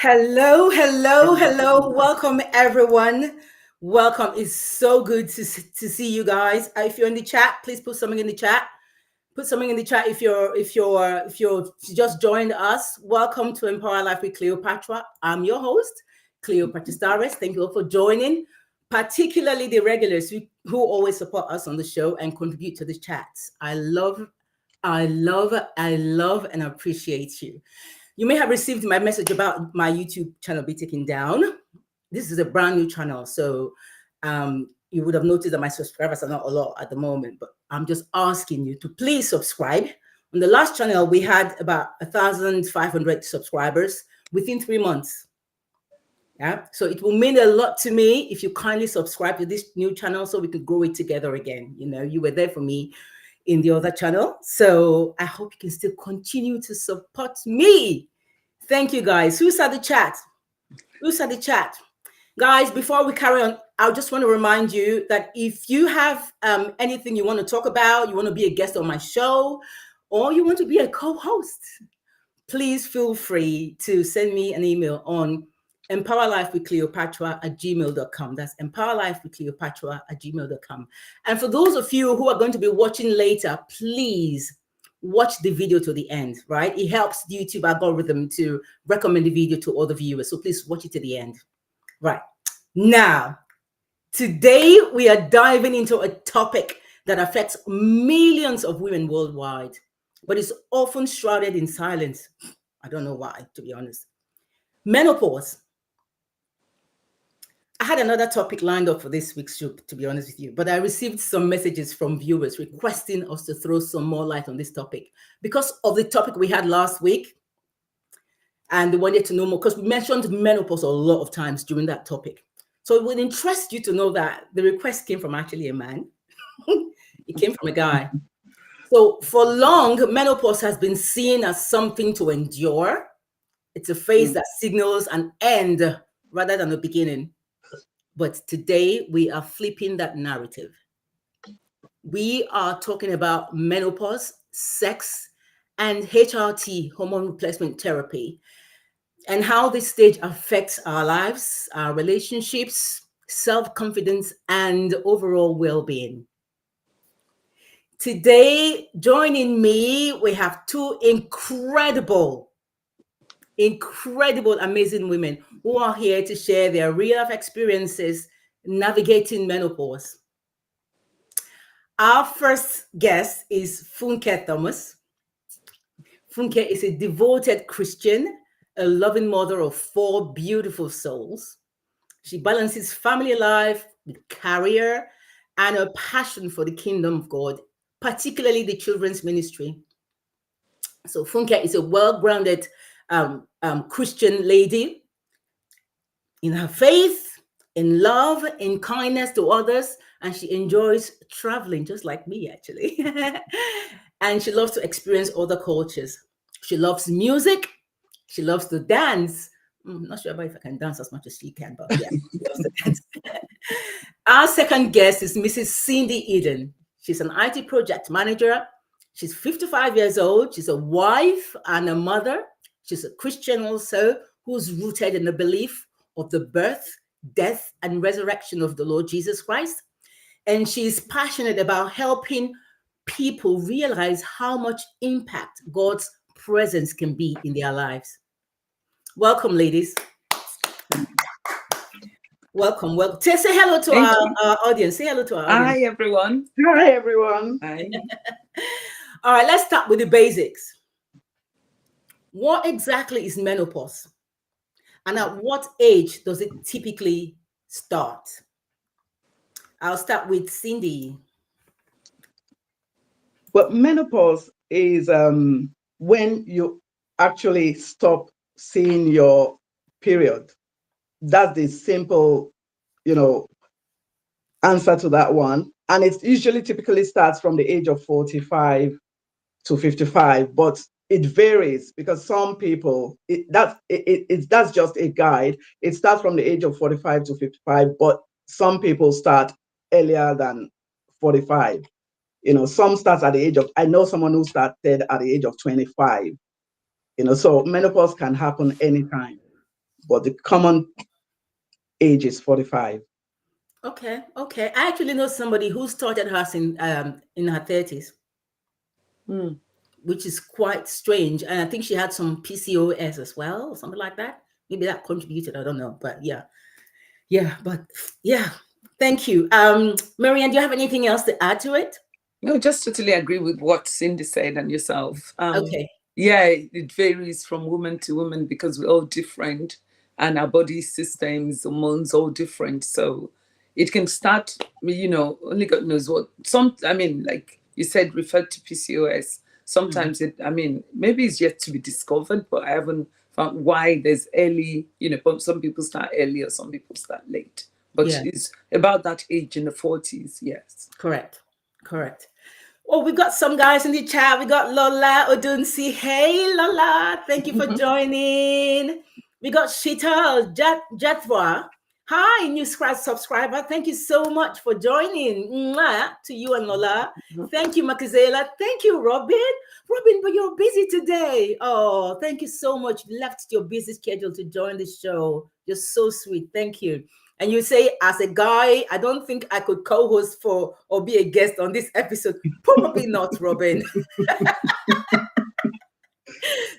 Hello, hello, hello. Welcome, everyone. Welcome. It's so good to see you guys. If you're in the chat, please put something in the chat. Put something in the chat if you're just joined us. Welcome to Empower Life with Cleopatra. I'm your host, Cleopatra Stares. Thank you all for joining, particularly the regulars who always support us on the show and contribute to the chats. I love, and appreciate you. You may have received my message about my YouTube channel be taken down. This is a brand new channel, so you would have noticed that my subscribers are not a lot at the moment, but I'm just asking you to please subscribe. On the last channel, we had about 1,500 subscribers within 3 months. Yeah, so it will mean a lot to me if you kindly subscribe to this new channel so we can grow it together again. You know, you were there for me in the other channel, so I hope you can still continue to support me. Thank you, guys. Who's at the chat? Guys, before we carry on, I just want to remind you that if you have anything you want to talk about, you want to be a guest on my show, or you want to be a co-host, please feel free to send me an email on empowerlifewithcleopatra@gmail.com. That's empowerlifewithcleopatra@gmail.com. And for those of you who are going to be watching later, please watch the video to the end, right? It helps the YouTube algorithm to recommend the video to other viewers. So please watch it to the end. Right. Now, today we are diving into a topic that affects millions of women worldwide, but is often shrouded in silence. I don't know why, to be honest. Menopause. I had another topic lined up for this week's show, to be honest with you, but I received some messages from viewers requesting us to throw some more light on this topic because of the topic we had last week. And they wanted to know more because we mentioned menopause a lot of times during that topic. So it would interest you to know that the request came from actually a man. It came from a guy. So for long, menopause has been seen as something to endure. It's a phase that signals an end rather than a beginning. But today we are flipping that narrative. We are talking about menopause, sex, and HRT, hormone replacement therapy, and how this stage affects our lives, our relationships, self-confidence, and overall well-being. Today, joining me, we have two incredible, amazing women who are here to share their real-life experiences navigating menopause. Our first guest is Funke Thomas. Funke is a devoted Christian, a loving mother of 4 beautiful souls. She balances family life with career and a passion for the kingdom of God, particularly the children's ministry. So Funke is a well-grounded Christian lady in her faith, in love, in kindness to others, and she enjoys traveling just like me, actually. And she loves to experience other cultures. She loves music. She loves to dance. I'm not sure about if I can dance as much as she can, but yeah, she loves to dance. Our second guest is Mrs. Cindy Eden. She's an IT project manager. She's 55 years old. She's a wife and a mother. She's a Christian also, who's rooted in the belief of the birth, death, and resurrection of the Lord Jesus Christ. And she's passionate about helping people realize how much impact God's presence can be in their lives. Welcome, ladies. Welcome. Say hello to our audience. Say hello to our audience. Hi, everyone. Hi, everyone. Hi. All right, let's start with the basics. What exactly is menopause? And at what age does it typically start? I'll start with Cindy. Well, menopause is when you actually stop seeing your period. That's the simple, answer to that one. And it usually typically starts from the age of 45 to 55, but it varies because some people, that's just a guide. It starts from the age of 45 to 55, but some people start earlier than 45. Some starts at the age of, I know someone who started at the age of 25. So menopause can happen anytime. but the common age is 45. Okay, okay. I actually know somebody who started hers in her 30s, Mm. which is quite strange. And I think she had some PCOS as well, or something like that. Maybe that contributed. I don't know, but yeah, yeah, but yeah. Thank you, Marianne. Do you have anything else to add to it? No, just totally agree with what Cindy said and yourself. Okay. Yeah, it varies from woman to woman because we're all different and our body systems, hormones, all different. So it can start, only God knows what. I mean, like you said, referred to PCOS. Mm, Sometimes maybe it's yet to be discovered, but I haven't found why there's early, but some people start early or some people start late. But yeah, it's about that age in the 40s, yes. correct, correct. Oh, we got some guys in the chat. We got Lola Odunsi. Hey, Lola. Thank you for joining. We got Shita Jathwa. Hi, new subscriber. Thank you so much for joining. Mwah, to you and Lola. Thank you, Makazela. Thank you, Robin. Robin, but you're busy today. Oh, thank you so much. You left your busy schedule to join the show. You're so sweet. Thank you. And you say, as a guy, I don't think I could co-host for or be a guest on this episode. Probably not, Robin.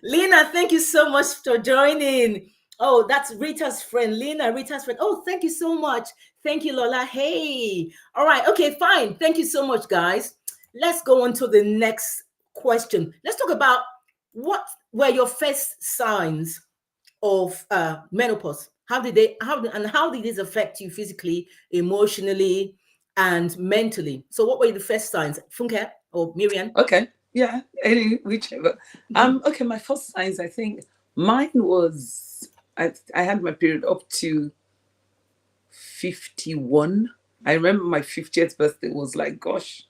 Lena, thank you so much for joining. Oh, that's Rita's friend. Lena, Rita's friend. Oh, thank you so much. Thank you, Lola. Hey. All right. Okay, fine. Thank you so much, guys. Let's go on to the next question. Let's talk about what were your first signs of menopause. How did this affect you physically, emotionally, and mentally? So what were the first signs, Funke or Miriam? Okay. Yeah. Whichever. Okay. My first signs, I think mine was I had my period up to 51. I remember my 50th birthday was like, gosh,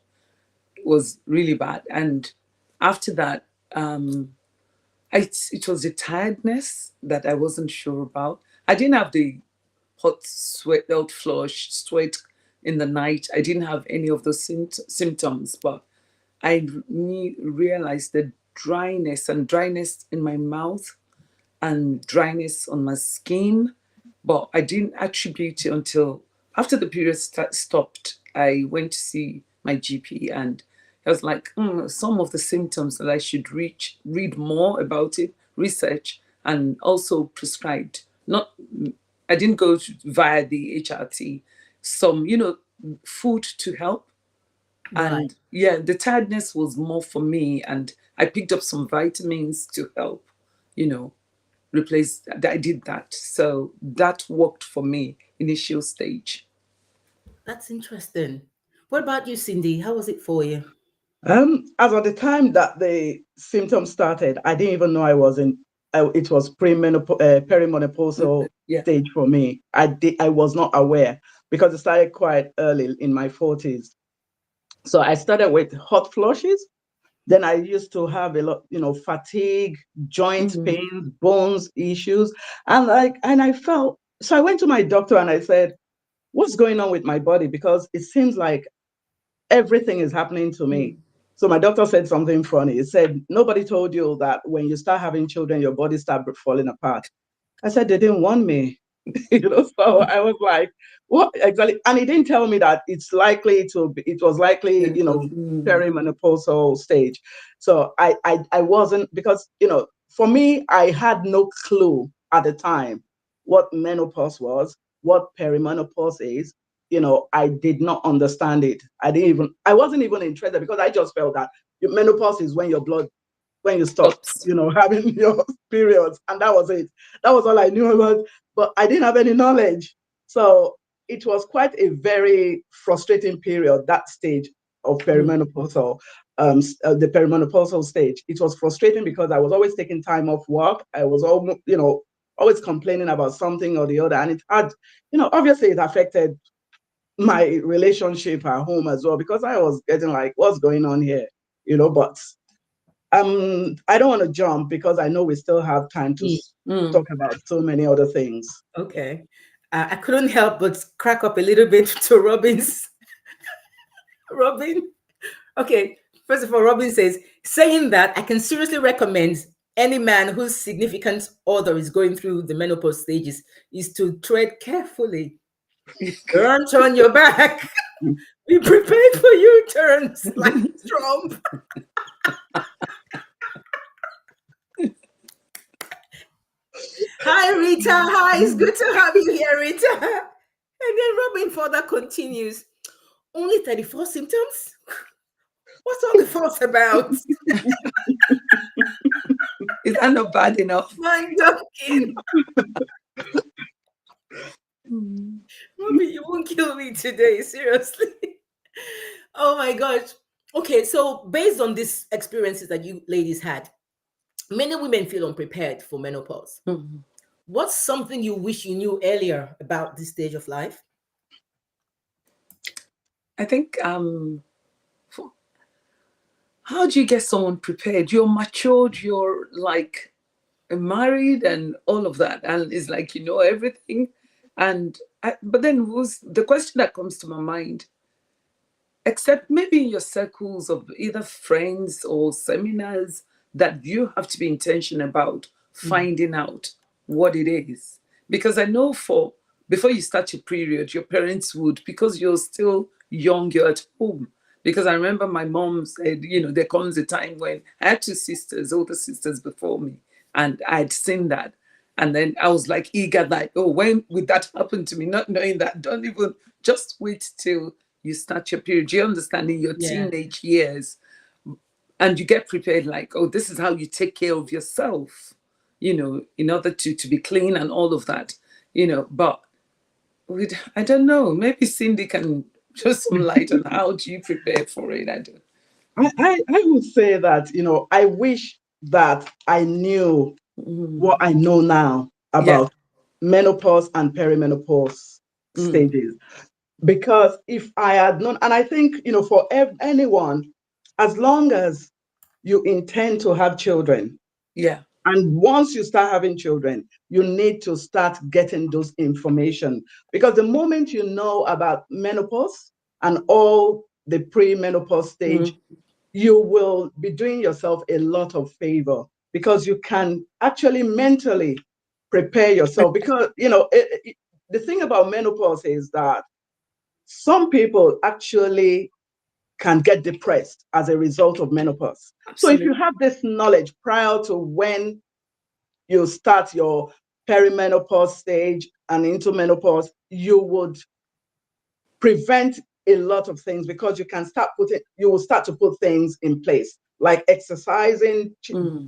it was really bad. And after that, it was the tiredness that I wasn't sure about. I didn't have the hot flush, sweat in the night. I didn't have any of those symptoms, but I realized the dryness in my mouth and dryness on my skin, but I didn't attribute it until after the period stopped. I went to see my GP and I was like, some of the symptoms that I should read more about it, research, and also prescribed. Not, I didn't go via the HRT. Some, food to help, Right. and yeah, the tiredness was more for me, and I picked up some vitamins to help, you know, replace that. I did that. So that worked for me initial stage. That's interesting. What about you, Cindy? How was it for you? As at the time that the symptoms started, I didn't even know I was in. It was perimenopausal Yeah. stage for me. I was not aware because it started quite early in my 40s. So I started with hot flushes. Then I used to have a lot, fatigue, joint Mm-hmm. pains, bones issues, and I felt. So I went to my doctor and I said, "What's going on with my body?" Because it seems like everything is happening to me. So my doctor said something funny. He said, "Nobody told you that when you start having children, your body starts falling apart." I said, "They didn't want me." So I was like, "What exactly?" And he didn't tell me that it was likely, perimenopausal stage. So I wasn't, because, for me, I had no clue at the time what menopause was, what perimenopause is. I did not understand it. I wasn't even interested because I just felt that menopause is when you stop, Stops. having your periods. And that was it. That was all I knew about, but I didn't have any knowledge. So it was quite a very frustrating period, that stage of perimenopausal, the perimenopausal stage. It was frustrating because I was always taking time off work. I was always complaining about something or the other. And it had, obviously it affected my relationship at home as well, because I was getting like, what's going on here? But I don't want to jump because I know we still have time to talk about so many other things. Okay. I couldn't help but crack up a little bit to Robin. Okay. First of all, Robin says, saying that I can seriously recommend any man whose significant other is going through the menopause stages is to tread carefully. Don't turn your back. Be prepared for U-turns like Trump. Hi, Rita. Hi, it's good to have you here, Rita. And then Robin further continues. Only 34 symptoms? What's all the fuss about? Is that not bad enough? Mind ducking. Robin, you won't kill me today, seriously. Oh my gosh. Okay, so based on these experiences that you ladies had, many women feel unprepared for menopause. Mhm. What's something you wish you knew earlier about this stage of life? I think how do you get someone prepared? You're matured, you're like married and all of that, and it's like you know everything. But then was the question that comes to my mind, except maybe in your circles of either friends or seminars, that you have to be intentional about finding out what it is. Because I know for before you start your period, your parents would, because you're still young, you're at home. Because I remember my mom said, you know, there comes a time when I had two sisters, older sisters before me, and I'd seen that. And then I was like eager that, oh, when would that happen to me? Not knowing that, don't even, just wait till you start your period. You understand in your teenage years, and you get prepared like, oh, this is how you take care of yourself, you know, in order to be clean and all of that, you know. But I don't know, maybe Cindy can shed some light on how do you prepare for it. I don't. I would say that, I wish that I knew what I know now Yeah. about menopause and perimenopause stages. Because if I had known, and I think, for anyone, as long as you intend to have children, Yeah. and once you start having children, you need to start getting those information. Because the moment you know about menopause and all the pre-menopause stage, you will be doing yourself a lot of favor, because you can actually mentally prepare yourself. Because, the thing about menopause is that some people actually can get depressed as a result of menopause. So if Absolutely. you have this knowledge prior to when you start your perimenopause stage and into menopause, you would prevent a lot of things, because you will start to put things in place like exercising,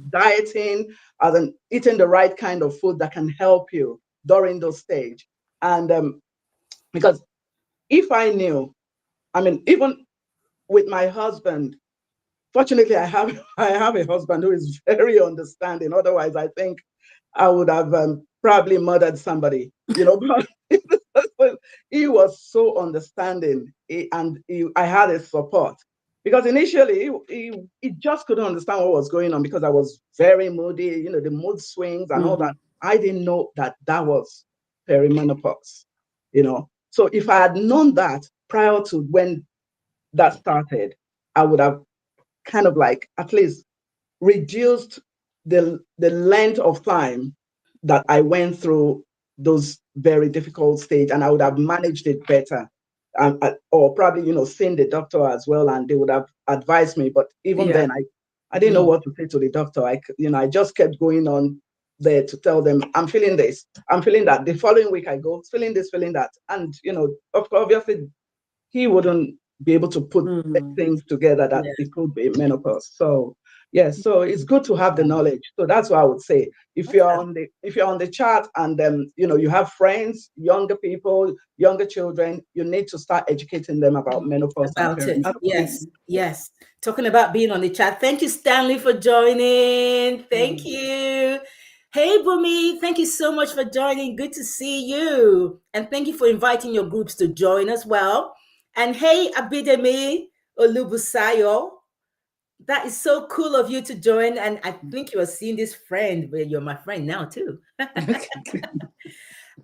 dieting, and then eating the right kind of food that can help you during those stage. And because if I knew, even with my husband, fortunately, I have a husband who is very understanding. Otherwise, I think I would have probably murdered somebody, But he was so understanding, I had his support. Because initially, he just couldn't understand what was going on, because I was very moody, the mood swings and all that. I didn't know that that was perimenopause, So if I had known that prior to when that started, I would have kind of like at least reduced the length of time that I went through those very difficult stage, and I would have managed it better. Or probably, seen the doctor as well, and they would have advised me. But even then, I didn't know what to say to the doctor. I just kept going on there to tell them, I'm feeling this, I'm feeling that. The following week I go, feeling this, feeling that. And, obviously he wouldn't be able to put things together that it could be menopause. So so it's good to have the knowledge. So that's what I would say. If you're on the chat, and you have friends, younger people, younger children, you need to start educating them about menopause and About it. perimenopause. Yes. Talking about being on the chat. Thank you, Stanley, for joining. Thank you. Hey, Bumi, thank you so much for joining. Good to see you. And thank you for inviting your groups to join as well. And hey, Abidemi Olubusayo, that is so cool of you to join. And I think you are seeing this friend, but you're my friend now too.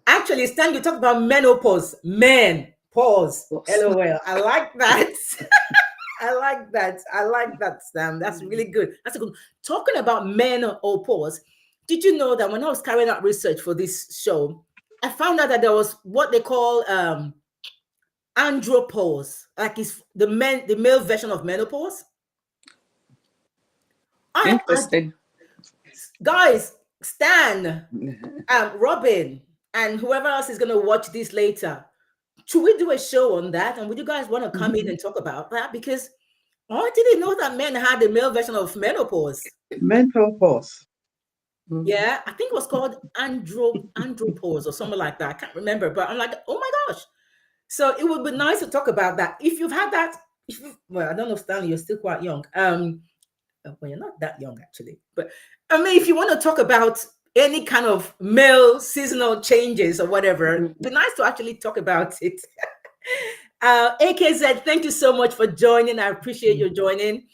Actually, Stan, you talked about menopause. Men, pause. LOL. I like that. I like that. I like that, Sam. That's really good. That's a good. Talking about menopause, did you know that when I was carrying out research for this show, I found out that there was what they call andropause, like it's the male version of menopause. I Interesting. guys, Stan, Robin, and whoever else is gonna watch this later. Should we do a show on that? And would you guys want to come in and talk about that? Because I didn't know that men had the male version of menopause. Mental pause. Yeah, I think it was called andropause or something like that. I can't remember, but I'm like, oh my gosh. So it would be nice to talk about that. If you've had that, well, I don't know, Stanley, you're still quite young. Well, you're not that young actually, but I mean, if you want to talk about any kind of male seasonal changes or whatever, it'd be nice to actually talk about it. AKZ, thank you so much for joining. I appreciate you joining.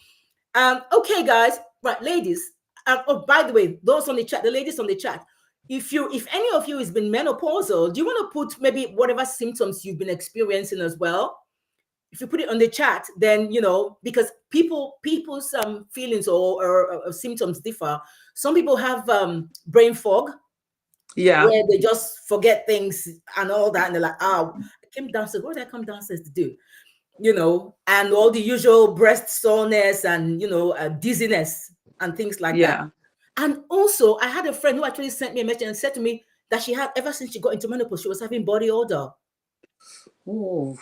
Okay, guys, right, ladies. Oh, by the way, those on the chat, the ladies on the chat, if any of you has been menopausal, do you want to put maybe whatever symptoms you've been experiencing as well? If you put it on the chat, then because people's feelings or symptoms differ. Some people have brain fog, Yeah. where they just forget things and all that, and they're like, "Oh, I came downstairs. What did I come downstairs to do?" And all the usual breast soreness and dizziness and things like that. Yeah. And also, I had a friend who actually sent me a message and said to me that she had, ever since she got into menopause, she was having body odor. Oh.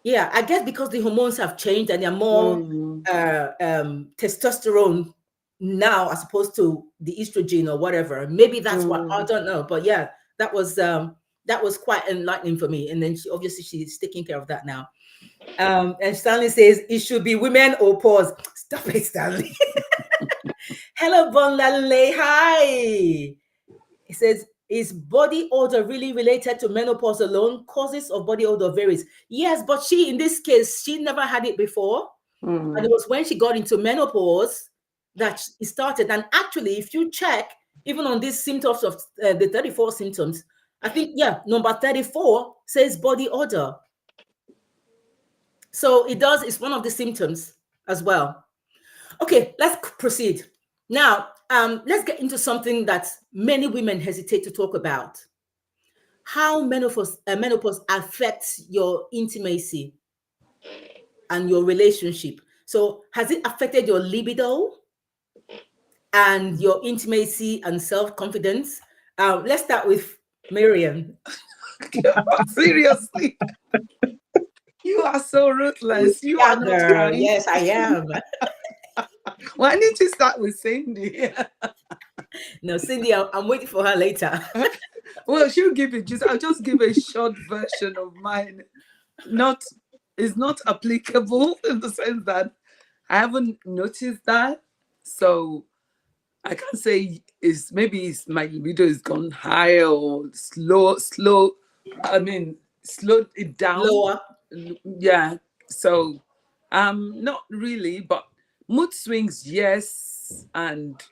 Yeah, I guess because the hormones have changed and they're more testosterone now as opposed to the estrogen or whatever. Maybe that's what, I don't know. But yeah, that was quite enlightening for me. And then she's taking care of that now. And Stanley says it should be women or pause. Stop it, Stanley. Hello, Von Lalule. Hi. He says, is body odor really related to menopause alone? Causes of body odor varies. Yes, but in this case, she never had it before. And it was when she got into menopause that it started. And actually, if you check, even on these symptoms of the 34 symptoms, I think, number 34 says body odor. So it's one of the symptoms as well. Okay, let's proceed. Now, let's get into something that many women hesitate to talk about. How menopause affects your intimacy and your relationship. So has it affected your libido and your intimacy and self-confidence? Let's start with Miriam. Seriously. You are so ruthless. You are not kind. Yes, I am. Why didn't you start with Cindy? No, Cindy, I'm waiting for her later. Well, she'll give it. I'll just give a short version of mine. It's not applicable in the sense that I haven't noticed that. So I can't say maybe my libido has gone higher or slow. I mean, slowed it down. Lower. Yeah. So not really, but mood swings, yes. And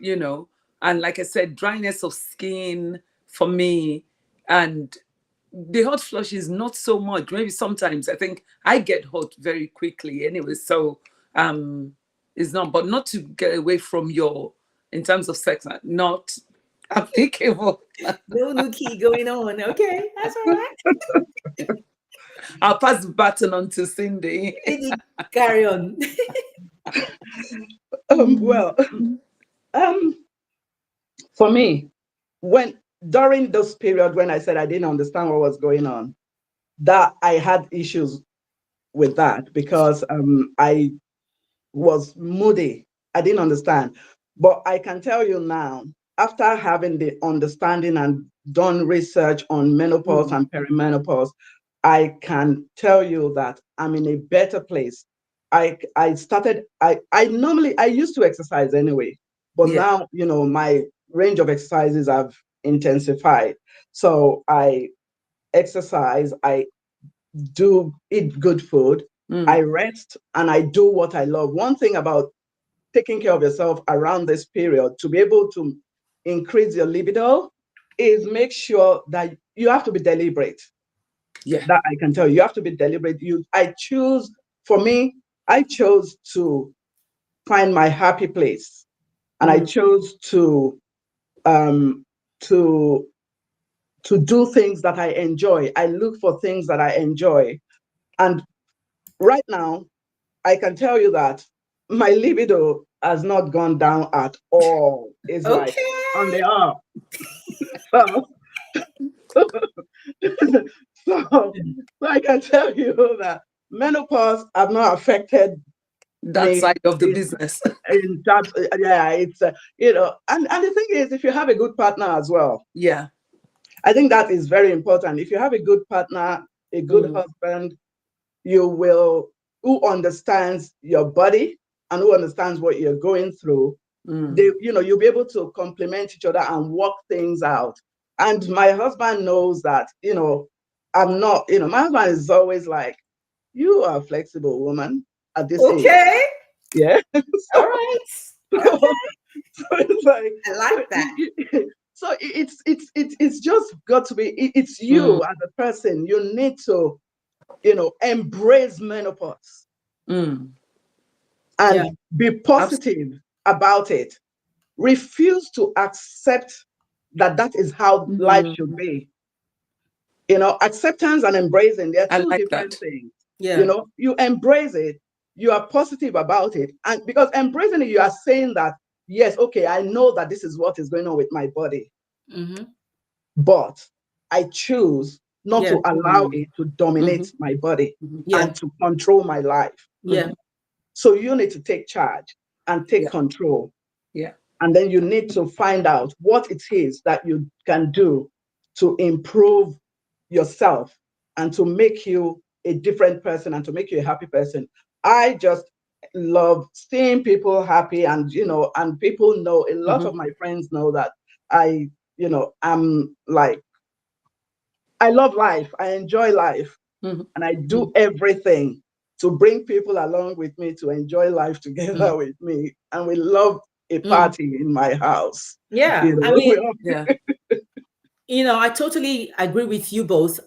and like I said, dryness of skin for me, and the hot flush is not so much. Maybe sometimes I think I get hot very quickly anyway. So it's not to get away from in terms of sex, not applicable. No nookie going on. Okay, that's all right. I'll pass the baton on to Cindy. Cindy, carry on. Well, for me, during this period when I said I didn't understand what was going on, that I had issues with that because I was moody. I didn't understand. But I can tell you now, after having the understanding and done research on menopause and perimenopause, I can tell you that I'm in a better place. I used to exercise anyway, but now, my range of exercises have intensified. So I exercise, I do eat good food, I rest, and I do what I love. One thing about taking care of yourself around this period to be able to increase your libido is make sure that you have to be deliberate. Yeah. That I can tell you. You have to be deliberate. For me, I chose to find my happy place, and I chose um, to to do things that I enjoy. I look for things that I enjoy, and right now I can tell you that my libido has not gone down at all. It's like on Okay. the up. So, so I can tell you that menopause have not affected That me side of the in, business. in that. Yeah, it's and the thing is, if you have a good partner as well, Yeah. I think that is very important. If you have a good partner, a good Mm, husband, you will who understands your body and who understands what you're going through. mm. You'll be able to complement each other and work things out. And my husband knows that, I'm not, my husband is always like, you are a flexible woman at this age. Okay. Yeah. All so, right. so, Okay. so it's like, I like that. it's just got to be, it's Mm, you as a person. You need to, embrace menopause mm. Yeah. and be positive about it. Refuse to accept that is how life should Mm. be. Acceptance and embracing, they're I two like different that. things. Yeah. You embrace it, you are positive about it. And because embracing it, you are saying that, yes, okay, I know that this is what is going on with my body, Mm-hmm. but I choose not Yeah. to allow Mm. it to Mhm, dominate my body mhm, Yeah. and to control my life. Yeah. mhm. So you need to take charge and take Yeah. control. Yeah. And then you need to find out what it is that you can do to improve yourself and to make you a different person and to make you a happy person. I just love seeing people happy, and people know, a lot Mhm, of my friends know that I'm like, I love life, I enjoy life, mhm, and I mhm, do everything to bring people along with me to enjoy life mm, together with me. And we love a Mm. party in my house. Yeah. I We mean, all, yeah. I totally agree with you both.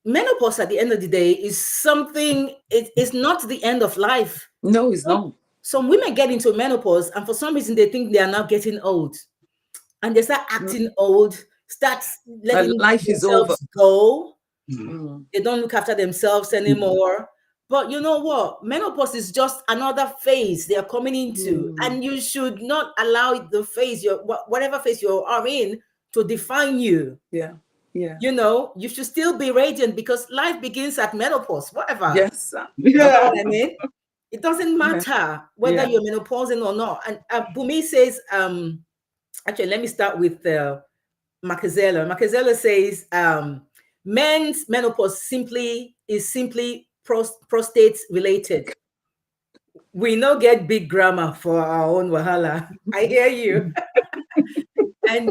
Menopause at the end of the day is something, it's not the end of life. No, it's Some, not. some women get into menopause and for some reason they think they are now getting old and they start Mm, acting old, start letting life is over. themselves go. Mm, They don't look after themselves anymore. But you know what? Menopause is just another phase they are coming into, mm. and you should not allow the phase, whatever phase you are in, to define you. Yeah. Yeah. You should still be radiant because life begins at menopause, whatever. Yes. You know yeah. what I mean? It doesn't Yeah. matter whether Yeah. you're menopausing or not. And Bumi says, actually, let me start with Makazela. Makazela says, men's menopause is simply prostate related. We no get big grammar for our own wahala. I hear you. And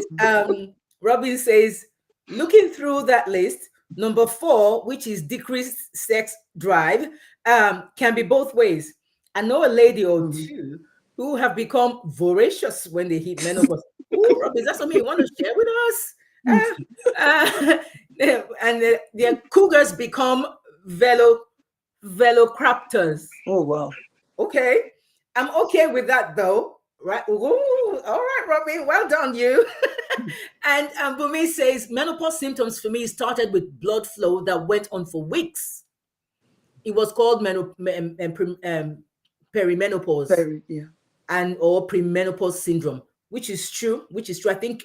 Robin says, looking through that list, number 4, which is decreased sex drive, can be both ways. I know a lady or Mhm. two who have become voracious when they hit menopause. Oh, Robin, is that something you want to share with us? And their cougars become velociraptors. Oh, wow. Okay. I'm okay with that though. Right. Ooh, all right, Robbie. Well done, you. And Bumi says menopause symptoms for me started with blood flow that went on for weeks. It was called perimenopause Very, yeah. and or premenopause syndrome, which is true. Which is true. I think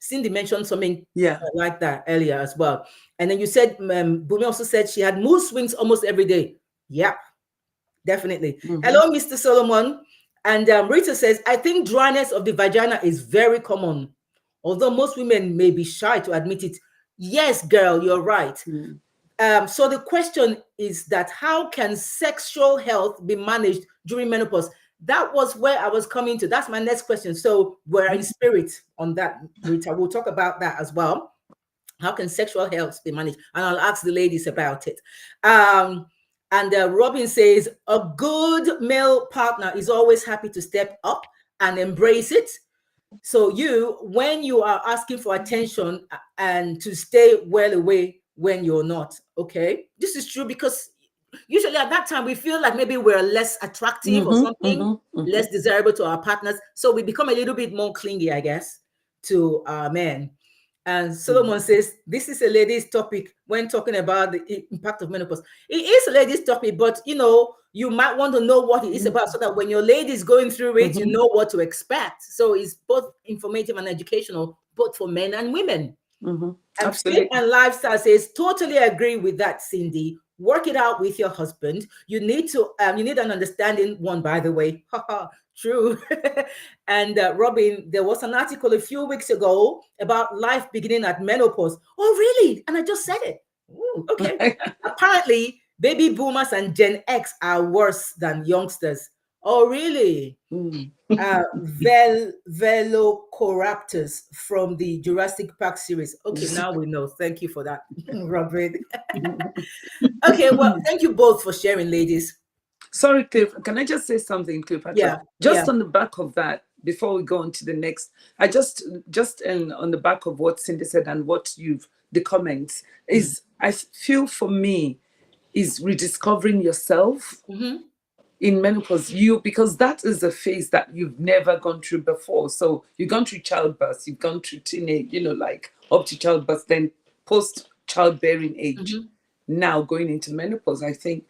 Cindy mentioned something Yeah. like that earlier as well. And then you said Bumi also said she had mood swings almost every day. Yeah, definitely. Mhm. Hello, Mr. Solomon. And Rita says, I think dryness of the vagina is very common, although most women may be shy to admit it. Yes, girl, you're right. Mm. So the question is that how can sexual health be managed during menopause? That was where I was coming to. That's my next question. So we're in spirit on that, Rita. We'll talk about that as well. How can sexual health be managed? And I'll ask the ladies about it. And Robin says, a good male partner is always happy to step up and embrace it. So when you are asking for attention and to stay well away when you're not, okay? This is true because usually at that time we feel like maybe we're less attractive or something, less desirable to our partners. So we become a little bit more clingy, I guess, to our men. And Solomon says, this is a ladies' topic when talking about the impact of menopause. It is a ladies' topic, but you know, you might want to know what it is about so that when your lady is going through it, you know what to expect. So it's both informative and educational, both for men and women. And Absolutely. Fit and Lifestyle says, totally agree with that, Cindy. Work it out with your husband. You need to, you need an understanding one, by the way. True. And Robin, there was an article a few weeks ago about life beginning at menopause. Oh, really? And I just said it. Ooh, okay. Apparently, baby boomers and Gen X are worse than youngsters. Oh, really? Velociraptors from the Jurassic Park series. Okay, now we know. Thank you for that, Robin. Okay, well, thank you both for sharing, ladies. Sorry, Cliff, can I just say something, Cleopatra? Yeah. Just on the back of that, before we go on to the next, I just on the back of what Cindy said and what the comments, is I feel for me, is rediscovering yourself in menopause, because that is a phase that you've never gone through before. So you've gone through childbirth, you've gone through teenage, like up to childbirth, then post childbearing age. Now going into menopause, I think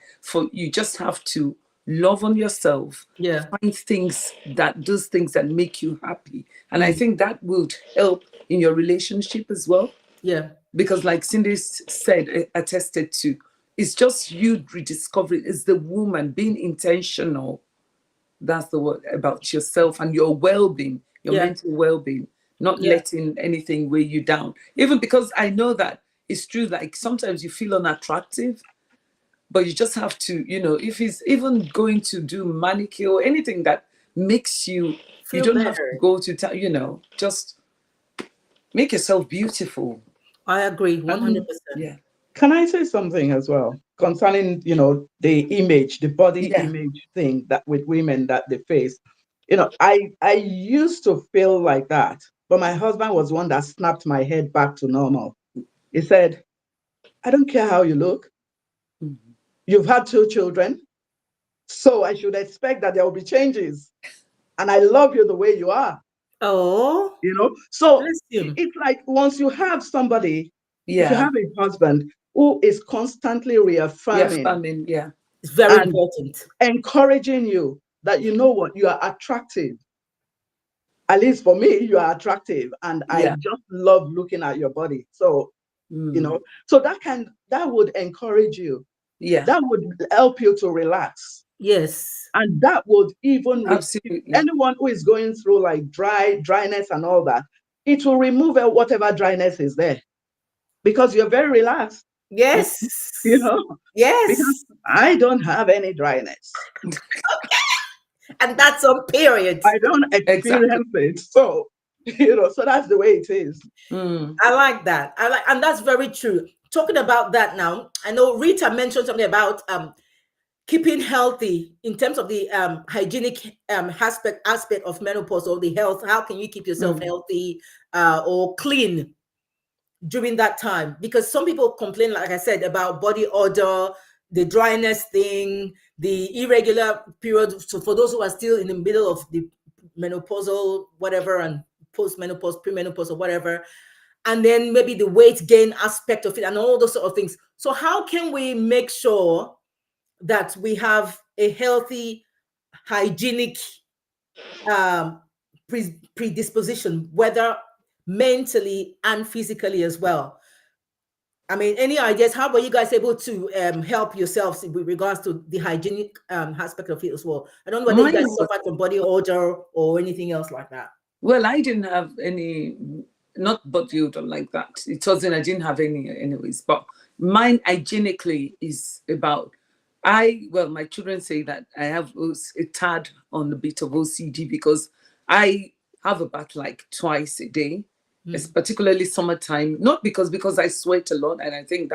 you just have to love on yourself, find those things that make you happy. And I think that will help in your relationship as well. Yeah. Because like Cindy said, attested to, it's just you rediscovering, it's the woman being intentional. That's the word, about yourself and your well-being, your mental well-being, not letting anything weigh you down. Even because I know that it's true, like sometimes you feel unattractive, but you just have to, if it's even going to do manicure or anything that makes you don't have to go to, just make yourself beautiful. I agree 100%. Yeah. Can I say something as well concerning, the image, the body image thing that with women that they face? I used to feel like that, but my husband was one that snapped my head back to normal. He said, I don't care how you look. You've had 2 children, so I should expect that there will be changes. And I love you the way you are. Oh, So it's like once you have somebody, if you have a husband who is constantly reaffirming, it's very important, encouraging you that you are attractive. At least for me, you are attractive, and I just love looking at your body. So, so that would encourage you. Yeah, that would help you to relax. Yes, and that would even absolutely anyone who is going through like dryness and all that, it will remove whatever dryness is there because you're very relaxed. Yes. Yes. Because I don't have any dryness. And that's on periods. I don't experience it. So, so that's the way it is. I like that. And that's very true. Talking about that now, I know Rita mentioned something about keeping healthy in terms of the hygienic aspect of menopause or the health. How can you keep yourself healthy or clean during that time? Because some people complain, like I said, about body odor, the dryness thing, the irregular period. So for those who are still in the middle of the menopausal whatever and post-menopause, premenopause or whatever, and then maybe the weight gain aspect of it and all those sort of things. So how can we make sure that we have a healthy, hygienic predisposition, whether mentally and physically as well? I mean, any ideas? How were you guys able to help yourselves with regards to the hygienic aspect of it as well? I don't know whether you guys suffered from body odor or anything else like that. Well, I didn't have any, not body odor like that. I didn't have any anyways, but mine hygienically is about, my children say that I have a tad on a bit of OCD because I have a bath like twice a day. It's particularly summertime, not because I sweat a lot. And I think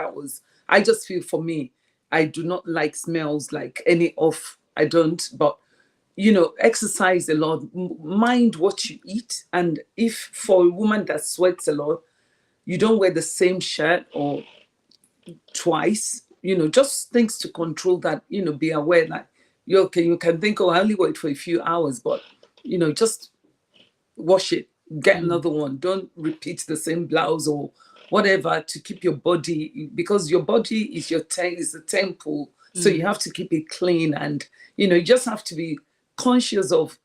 I just feel for me, I do not like smells like any of, I don't, but exercise a lot, mind what you eat. And if for a woman that sweats a lot, you don't wear the same shirt or twice, just things to control that, be aware that you can think, oh, I only wait for a few hours, but, just wash it, get another one. Don't repeat the same blouse or whatever to keep your body, because your body is is the temple. So you have to keep it clean, and you just have to be conscious of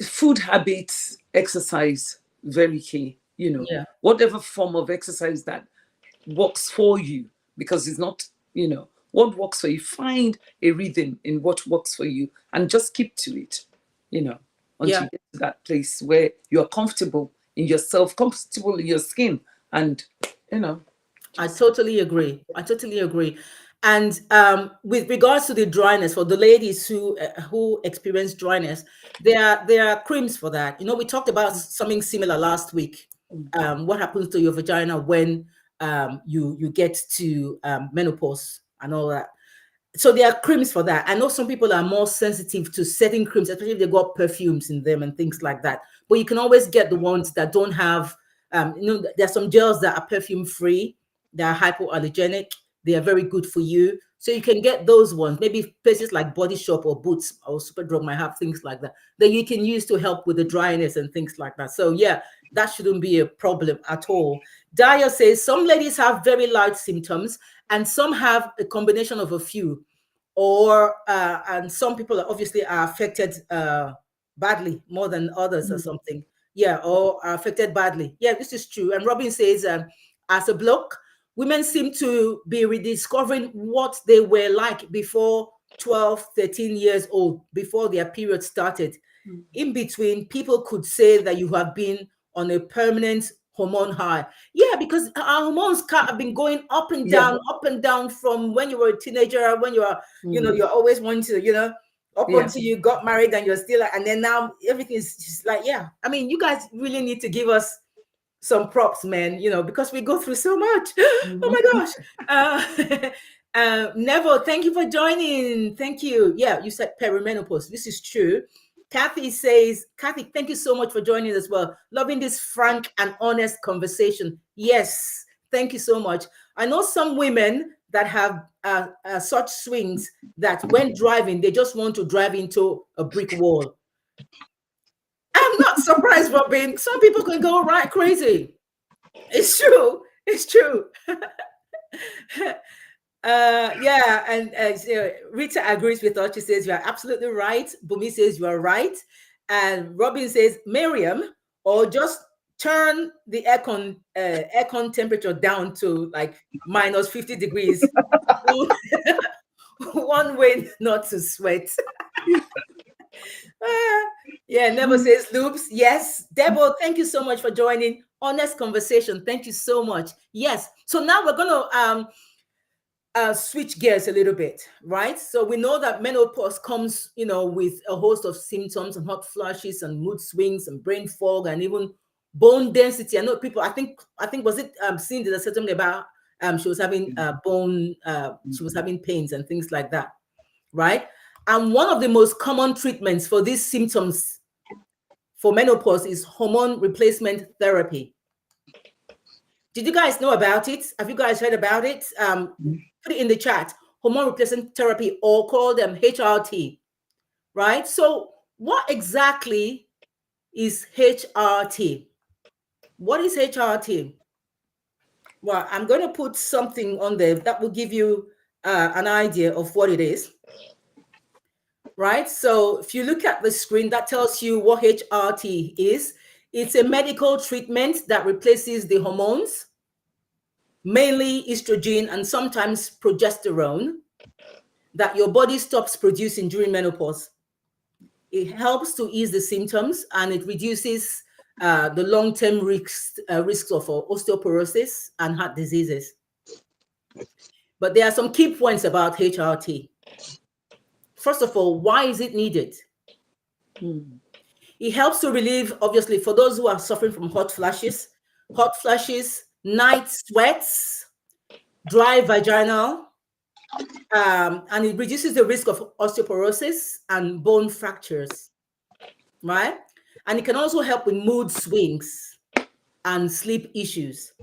food habits, exercise, very key. Yeah. Whatever form of exercise that works for you, because it's not, what works for you. Find a rhythm in what works for you and just keep to it, until Yeah. you get to that place where you're comfortable in yourself, comfortable in your skin, and I totally agree. I totally agree. And with regards to the dryness, for the ladies who experience dryness, there are creams for that. We talked about something similar last week. What happens to your vagina when you get to menopause and all that. So there are creams for that. I know some people are more sensitive to certain creams, especially if they got perfumes in them and things like that. But you can always get the ones that don't have, there's some gels that are perfume free. They are hypoallergenic. They are very good for you. So you can get those ones. Maybe places like Body Shop or Boots or Superdrug might have things like that you can use to help with the dryness and things like that. So yeah, that shouldn't be a problem at all. Daya says some ladies have very light symptoms and some have a combination of a few, and some people obviously are affected badly more than others or something. Yeah, or are affected badly. Yeah, this is true. And Robin says, as a bloke, women seem to be rediscovering what they were like before 12, 13 years old, before their period started. In between, people could say that you have been on a permanent hormone high. Yeah, because our hormones have been going up and down from when you were a teenager, when you are, you're always wanting to, up until you got married and you're still, and then now everything is just like, yeah. I mean, you guys really need to give us some props, man, because we go through so much. Oh my gosh. Neville, thank you for joining. Thank you. Yeah, you said perimenopause. This is true. Kathy says, Kathy, thank you so much for joining as well. Loving this frank and honest conversation. Yes, thank you so much. I know some women that have such swings that when driving, they just want to drive into a brick wall. I'm not surprised, Robin. Some people can go right crazy. It's true. It's true. Yeah, and Rita agrees with us. She says you are absolutely right. Bumi says you are right, and Robin says Miriam, or just turn the aircon temperature down to like minus 50 degrees. One way not to sweat. Yeah, Never says loops. Yes, Debo, thank you so much for joining. Honest conversation. Thank you so much. Yes. So now we're gonna switch gears a little bit, right? So we know that menopause comes, with a host of symptoms and hot flashes and mood swings and brain fog and even bone density. I know people. I think was it Cindy that said something about she was having she was having pains and things like that, right? And one of the most common treatments for these symptoms for menopause is hormone replacement therapy. Did you guys know about it? Have you guys heard about it? Put it in the chat. Hormone replacement therapy, or call them HRT, right? So what exactly is HRT? What is HRT? Well, I'm going to put something on there that will give you an idea of what it is. Right? So if you look at the screen, that tells you what HRT is. It's a medical treatment that replaces the hormones, mainly estrogen and sometimes progesterone, that your body stops producing during menopause. It helps to ease the symptoms and it reduces the long-term risks of osteoporosis and heart diseases. But there are some key points about HRT. First of all, why is it needed? It helps to relieve, obviously, for those who are suffering from hot flashes, night sweats, dry vaginal, and it reduces the risk of osteoporosis and bone fractures, right? And it can also help with mood swings and sleep issues.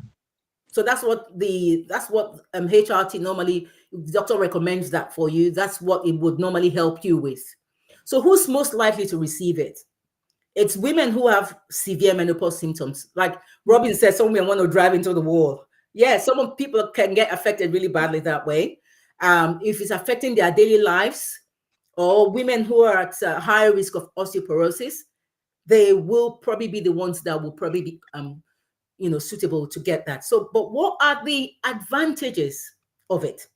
So that's what HRT normally, the doctor recommends that for you. That's what it would normally help you with. So who's most likely to receive it? It's women who have severe menopause symptoms. Like Robin said, some women want to drive into the wall. Yeah, some people can get affected really badly that way. If it's affecting their daily lives, or women who are at higher risk of osteoporosis, they will probably be the ones that will probably be suitable to get that. So, but what are the advantages of it?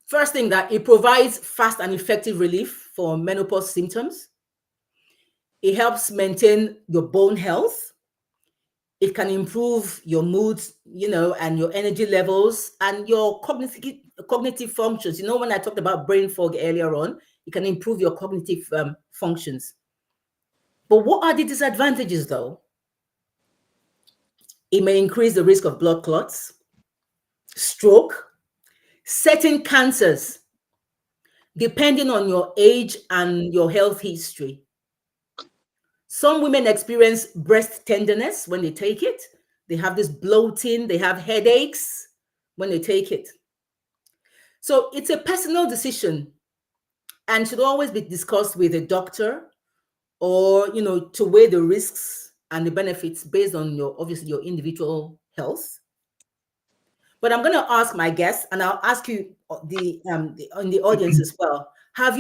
First thing, that it provides fast and effective relief for menopause symptoms. It helps maintain your bone health. It can improve your moods, and your energy levels and your cognitive functions. When I talked about brain fog earlier on, it can improve your cognitive functions. But what are the disadvantages, though? It may increase the risk of blood clots, stroke, certain cancers, depending on your age and your health history. Some women experience breast tenderness when they take it. They have this bloating, they have headaches when they take it. So it's a personal decision and should always be discussed with a doctor, or, to weigh the risks and the benefits based on obviously your individual health. But I'm going to ask my guests, and I'll ask you in the audience as well. Have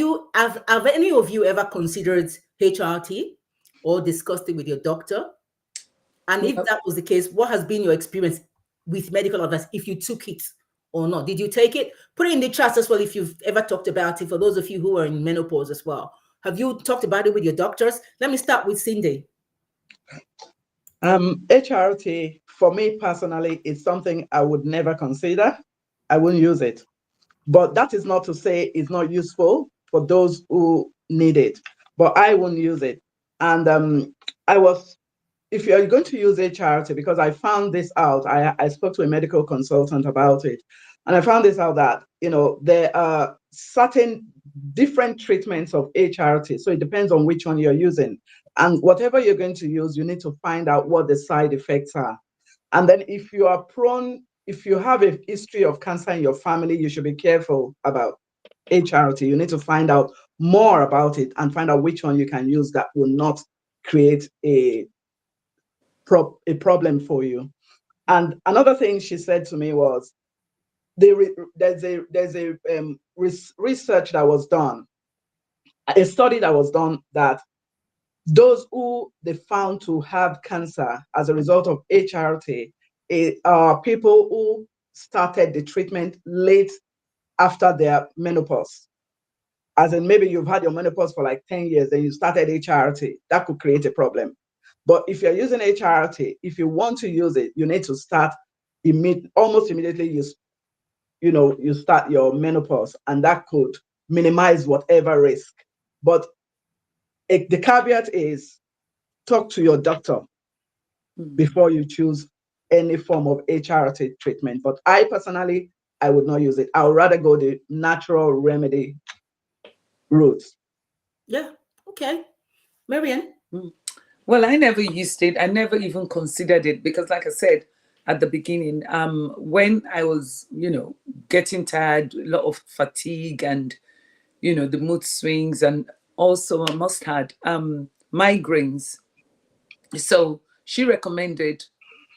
any of you ever considered HRT or discussed it with your doctor? And if that was the case, what has been your experience with medical advice, if you took it or not? Did you take it? Put it in the chat as well if you've ever talked about it, for those of you who are in menopause as well. Have you talked about it with your doctors? Let me start with Cindy. HRT, for me personally, is something I would never consider. I wouldn't use it. But that is not to say it's not useful for those who need it. But I wouldn't use it. And if you're going to use HRT, because I found this out, I spoke to a medical consultant about it. And I found this out that, there are certain different treatments of HRT. So it depends on which one you're using. And whatever you're going to use, you need to find out what the side effects are. And then if you have a history of cancer in your family, you should be careful about HRT. You need to find out more about it and find out which one you can use that will not create a problem for you. And another thing she said to me was, there's a research that was done, a study that was done, that those who they found to have cancer as a result of HRT are people who started the treatment late after their menopause. As in, maybe you've had your menopause for like 10 years, then you started HRT. That could create a problem. But if you're using HRT, if you want to use it, you need to start almost immediately. You start your menopause, and that could minimize whatever risk. But the caveat is, talk to your doctor before you choose any form of HRT treatment. But I personally, I would not use it. I would rather go the natural remedy route. Yeah. Okay. Marian? Well, I never used it. I never even considered it because, like I said at the beginning, when I was, getting tired, a lot of fatigue and, the mood swings, and also I must had migraines. So she recommended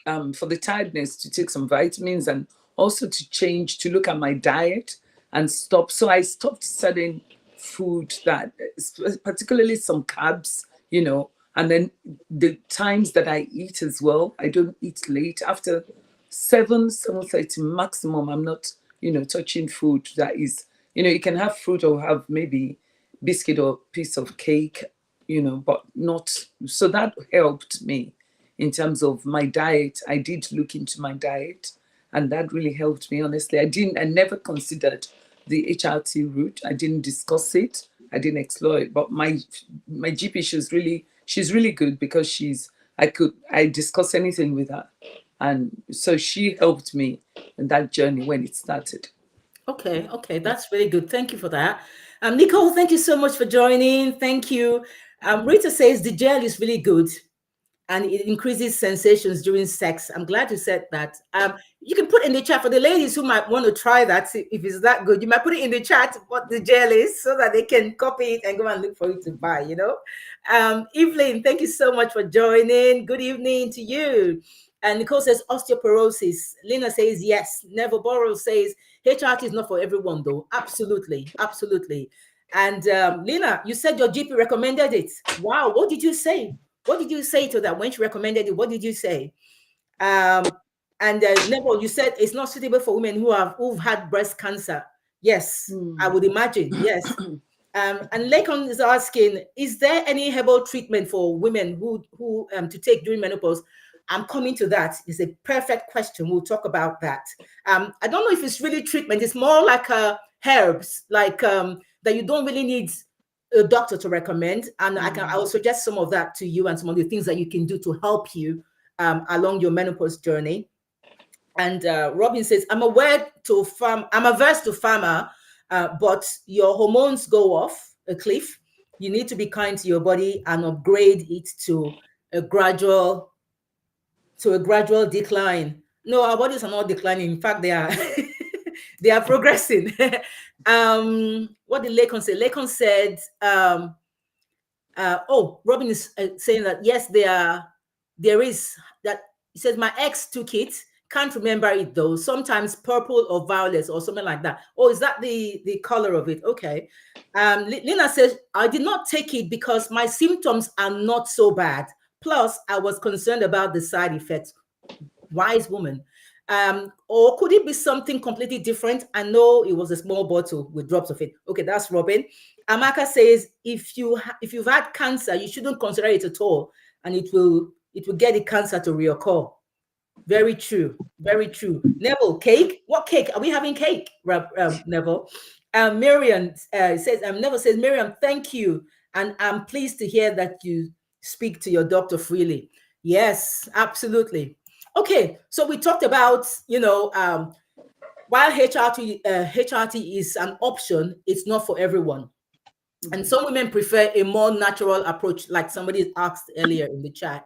for the tiredness to take some vitamins and also to look at my diet and stop. So I stopped certain food that, particularly some carbs, and then the times that I eat as well. I don't eat late. After 7:30 maximum, I'm not, touching food that is, you can have fruit or have maybe biscuit or piece of cake, but not. So that helped me in terms of my diet. I did look into my diet, and that really helped me. Honestly, I never considered the HRT route. I didn't discuss it. I didn't explore it. But my GP, she's really good because I discuss anything with her, and so she helped me in that journey when it started. Okay, that's really good. Thank you for that. Nicole, thank you so much for joining. Thank you. Rita says the gel is really good. and it increases sensations during sex. I'm glad you said that. You can put in the chat for the ladies who might want to try that. If it's that good, you might put it in the chat what the gel is so that they can copy it and go and look for it to buy, you know. Evelyn, thank you so much for joining. Good evening to you. And Nicole says osteoporosis. Lena says yes. Neville Borrow says HRT is not for everyone though. Absolutely, absolutely. And Lena, you said your GP recommended it. Wow, what did you say? What did you say to that when she recommended it? What did you say? And Neville, you said it's not suitable for women who've had breast cancer. Yes, I would imagine. Yes. And Lakon is asking, is there any herbal treatment for women who to take during menopause? I'm coming to that. It's a perfect question. We'll talk about that. I don't know if it's really treatment. It's more like herbs, like that you don't really need a doctor to recommend. And I will suggest some of that to you and some of the things that you can do to help you along your menopause journey. And Robin says, I'm averse to pharma, but your hormones go off a cliff. You need to be kind to your body and upgrade it to a gradual decline. No, our bodies are not declining. In fact, they are they are progressing. What did Lakon say? Lakon said, Robin is saying that yes, there is that. He says my ex took it. Can't remember it though. Sometimes purple or violet or something like that. Oh, is that the color of it? Okay. Lina says I did not take it because my symptoms are not so bad. Plus, I was concerned about the side effects. Wise woman. Or could it be something completely different? I know it was a small bottle with drops of it. Okay, that's Robin. Amaka says if you've had cancer, you shouldn't consider it at all, and it will get the cancer to reoccur. Very true. Very true. Neville, cake? What cake? Are we having cake, Neville? Miriam says, Neville says, Miriam, thank you. And I'm pleased to hear that you speak to your doctor freely. Yes, absolutely. Okay, so we talked about, while HRT is an option, it's not for everyone. And some women prefer a more natural approach, like somebody asked earlier in the chat,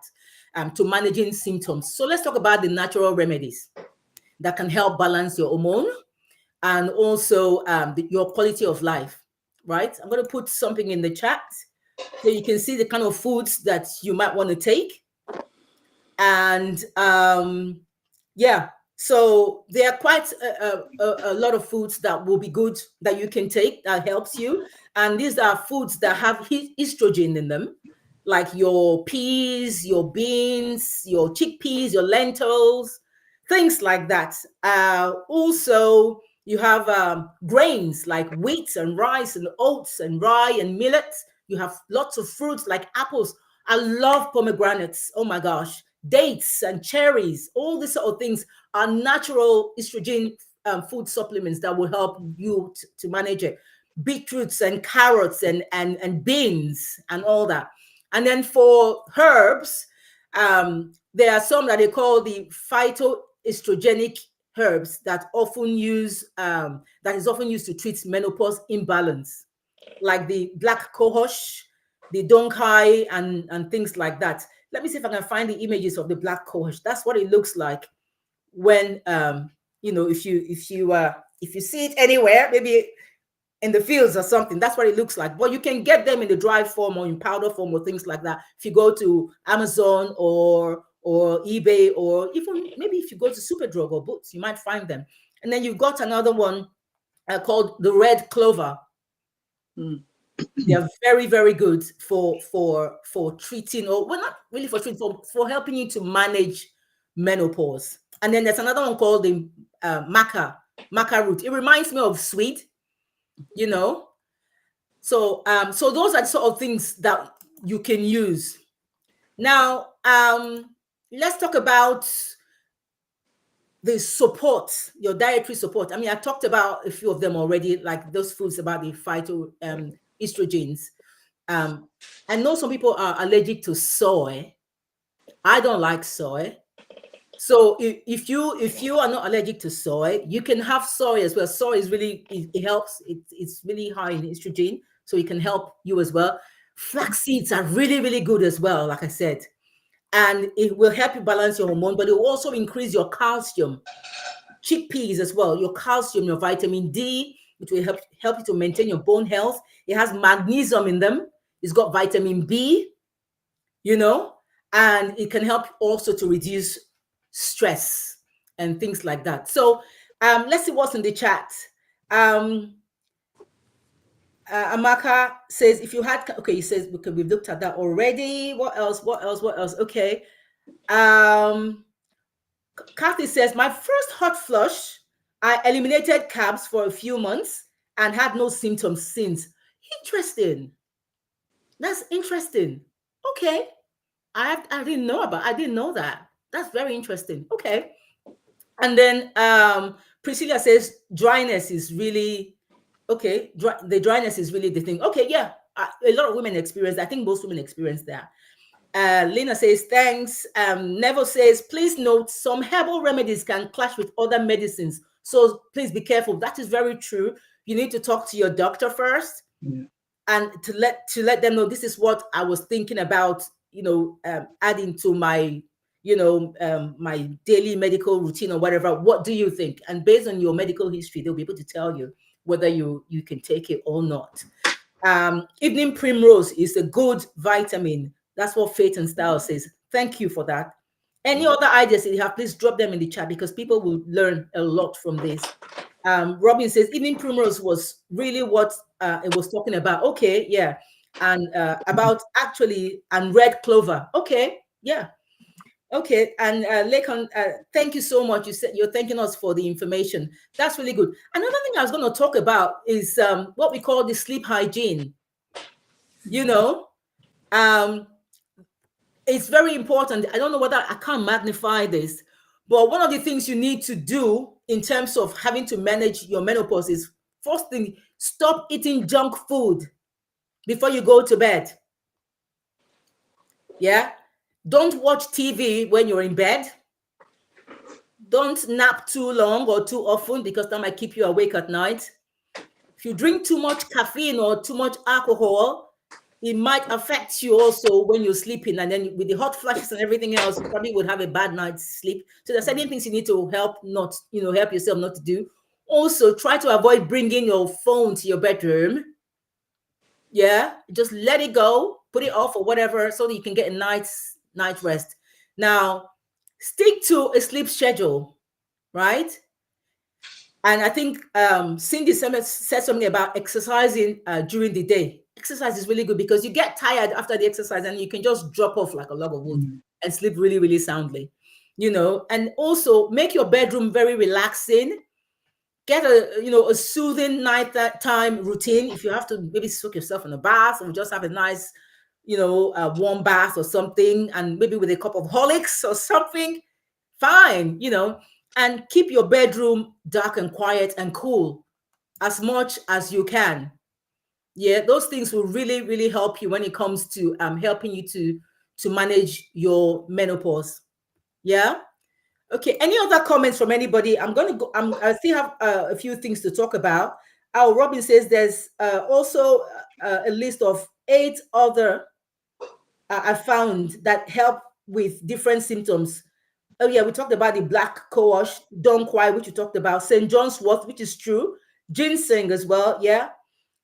to managing symptoms. So let's talk about the natural remedies that can help balance your hormone and also your quality of life, right? I'm going to put something in the chat so you can see the kind of foods that you might want to take. And so there are quite a lot of foods that will be good that you can take that helps you. And these are foods that have estrogen in them, like your peas, your beans, your chickpeas, your lentils, things like that. Also, you have grains like wheat and rice and oats and rye and millet. You have lots of fruits like apples. I love pomegranates. Oh my gosh. Dates and cherries, all these sort of things are natural estrogen food supplements that will help you to manage it. Beetroots and carrots and beans and all that. And then for herbs, there are some that they call the phytoestrogenic herbs that is often used to treat menopause imbalance, like the black cohosh, the donkai, and things like that. Let me see if I can find the images of the black cohosh. That's what it looks like when if you see it anywhere, maybe in the fields or something. That's what it looks like. But you can get them in the dry form or in powder form or things like that. If you go to Amazon or eBay, or even maybe if you go to Superdrug or Boots, you might find them. And then you've got another one called the red clover. They are very, very good for treating, or well, not really for treating, for helping you to manage menopause. And then there's another one called the maca root. It reminds me of sweet, So those are the sort of things that you can use. Now, let's talk about the support, your dietary support. I mean, I talked about a few of them already, like those foods about the phytoestrogens. I know some people are allergic to soy. I don't like soy. So if you are not allergic to soy, you can have soy as well. Soy is really, it helps. It's really high in estrogen, so it can help you as well. Flax seeds are really, really good as well, like I said. and it will help you balance your hormone, but it will also increase your calcium. Chickpeas as well, your calcium, your vitamin D, which will help you to maintain your bone health. It has magnesium in them. It's got vitamin B, and it can help also to reduce stress and things like that. So let's see what's in the chat. Amaka says, if you had, okay, he says, okay, we've looked at that already. What else? Okay. Kathy says, my first hot flush, I eliminated carbs for a few months and had no symptoms since. Interesting. That's interesting. Okay. I didn't know that. That's very interesting. Okay. And then Priscilla says dryness is really okay. The dryness is really the thing. Okay, yeah. A lot of women experience that. I think most women experience that. Lena says, thanks. Neville says, please note some herbal remedies can clash with other medicines. So please be careful. That is very true. You need to talk to your doctor first. Yeah. And to let them know this is what I was thinking about, adding to my, my daily medical routine or whatever. What do you think? And based on your medical history, they'll be able to tell you whether you can take it or not. Evening primrose is a good vitamin. That's what Faith and Style says. Thank you for that. Any other ideas that you have, please drop them in the chat because people will learn a lot from this. Robin says evening primrose was really what it was talking about. Okay, yeah. And about actually, and red clover. Okay, yeah. Okay, and Lekon, thank you so much. You said you're thanking us for the information. That's really good. Another thing I was going to talk about is what we call the sleep hygiene. It's very important. I don't know whether I can't magnify this, but one of the things you need to do in terms of having to manage your menopause is, first thing, stop eating junk food before you go to bed. Yeah. Don't watch TV when you're in bed. Don't nap too long or too often because that might keep you awake at night. If you drink too much caffeine or too much alcohol, it might affect you also when you're sleeping. And then with the hot flashes and everything else, you probably would have a bad night's sleep. So there's certain things you need to help yourself not to do. Also, try to avoid bringing your phone to your bedroom. Yeah, just let it go, put it off or whatever, so that you can get a night's night rest. Now, stick to a sleep schedule, right? And I think Cindy said something about exercising during the day. Exercise is really good because you get tired after the exercise and you can just drop off like a log of wood and sleep really, really soundly, and also make your bedroom very relaxing. Get a soothing nighttime routine. If you have to maybe soak yourself in a bath or just have a nice, warm bath or something, and maybe with a cup of Horlicks or something, fine, and keep your bedroom dark and quiet and cool as much as you can. Yeah, those things will really, really help you when it comes to helping you to manage your menopause. Yeah. Okay. Any other comments from anybody? I'm going to go. I still have a few things to talk about. Robin says there's also a list of 8 other I found that help with different symptoms. Oh yeah, we talked about the black cohosh, donquai, which we talked about, St. John's wort, which is true, ginseng as well. Yeah.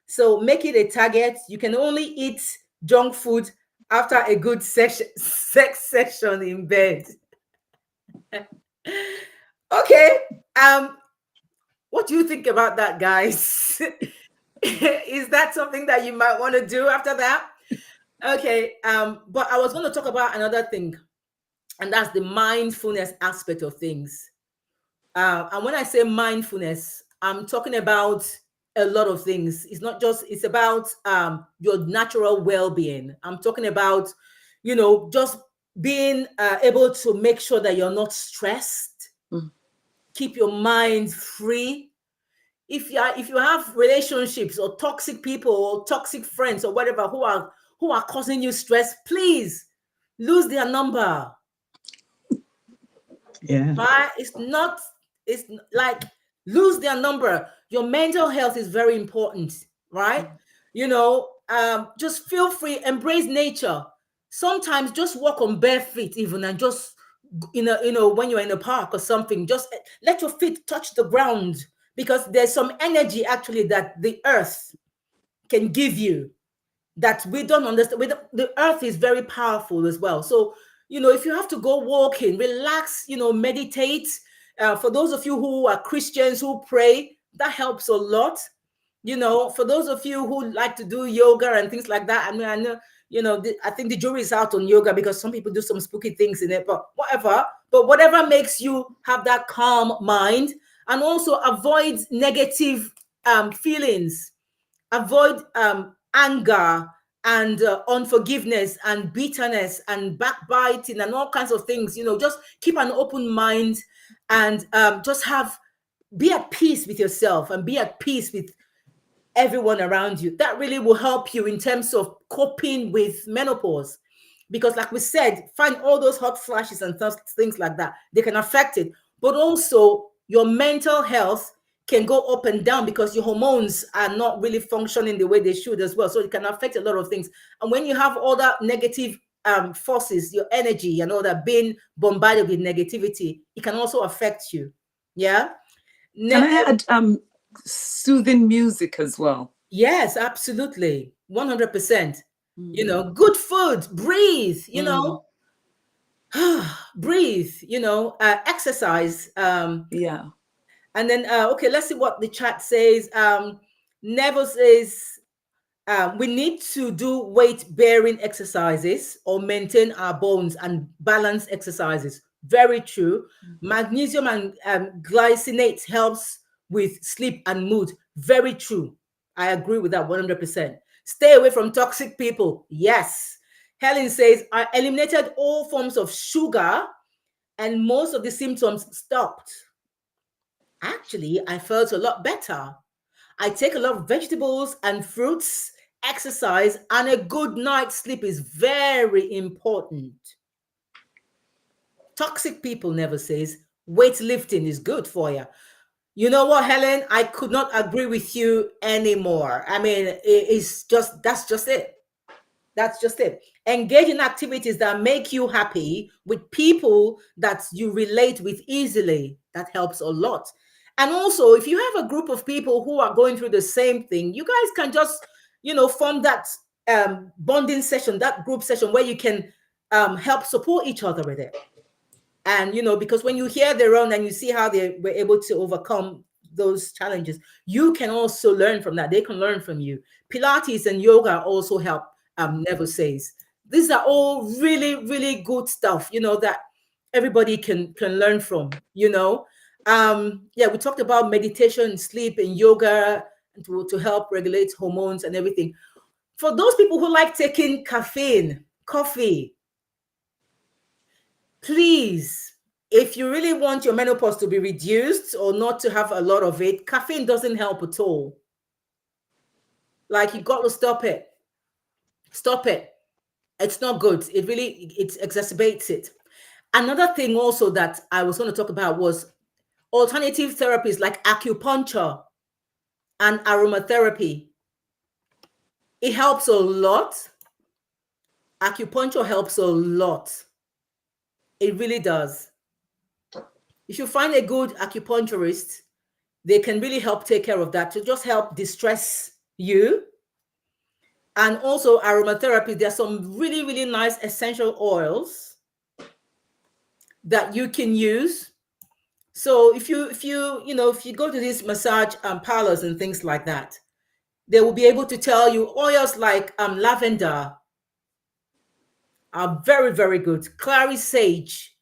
So make it a target. You can only eat junk food after a good sex session in bed. Okay. What do you think about that, guys? Is that something that you might want to do after that? Okay. But I was going to talk about another thing, and that's the mindfulness aspect of things. And when I say mindfulness, I'm talking about a lot of things. It's not just, it's about your natural well-being. I'm talking about, just being able to make sure that you're not stressed. Keep your mind free. If you have relationships or toxic people or toxic friends or whatever who are causing you stress, please lose their number. Yeah. Right? It's like lose their number. Your mental health is very important, right? Just feel free, embrace nature, sometimes just walk on bare feet even, and just when you're in a park or something, just let your feet touch the ground, because there's some energy actually that the earth can give you that we don't understand. The earth is very powerful as well. So, if you have to go walking, relax, meditate. For those of you who are Christians who pray, that helps a lot. For those of you who like to do yoga and things like that, I mean, I know, I think the jury is out on yoga, because some people do some spooky things in it, but whatever makes you have that calm mind, and also avoid negative feelings, avoid anger and unforgiveness and bitterness and backbiting and all kinds of things. Just keep an open mind, and be at peace with yourself and be at peace with everyone around you. That really will help you in terms of coping with menopause, because like we said, find all those hot flashes and things like that, they can affect it. But also your mental health can go up and down, because your hormones are not really functioning the way they should as well. So it can affect a lot of things. And when you have all that negative forces, your energy and all that being bombarded with negativity, it can also affect you. Yeah. Can I add soothing music as well? Yes, absolutely. 100%. Good food, breathe, breathe, exercise. Yeah. And then, okay, let's see what the chat says. Neville says, we need to do weight-bearing exercises or maintain our bones and balance exercises. Very true. Magnesium and glycinate helps with sleep and mood. Very true. I agree with that 100%. Stay away from toxic people. Yes. Helen says, I eliminated all forms of sugar and most of the symptoms stopped. Actually, I felt a lot better. I take a lot of vegetables and fruits. Exercise and a good night's sleep is very important. Toxic people never says weightlifting is good for you. You know what, Helen? I could not agree with you anymore. I mean, that's just it. That's just it. Engage in activities that make you happy with people that you relate with easily. That helps a lot. And also, if you have a group of people who are going through the same thing, you guys can just, form that bonding session, that group session where you can help support each other with it. And, because when you hear their own and you see how they were able to overcome those challenges, you can also learn from that. They can learn from you. Pilates and yoga also help, Neville says. These are all really, really good stuff, that everybody can learn from, Yeah, we talked about meditation, sleep, and yoga to help regulate hormones and everything. For those people who like taking caffeine, coffee, please, if you really want your menopause to be reduced or not to have a lot of it, caffeine doesn't help at all. Like, you got to stop it. Stop it. It's not good. It exacerbates it. Another thing also that I was going to talk about was alternative therapies like acupuncture and aromatherapy. It helps a lot. Acupuncture helps a lot. It really does. If you find a good acupuncturist, they can really help take care of that, to just help distress you. And also aromatherapy, there's some really, really nice essential oils that you can use. So if you go to these massage parlors and things like that, they will be able to tell you oils like lavender are very, very good. Clary sage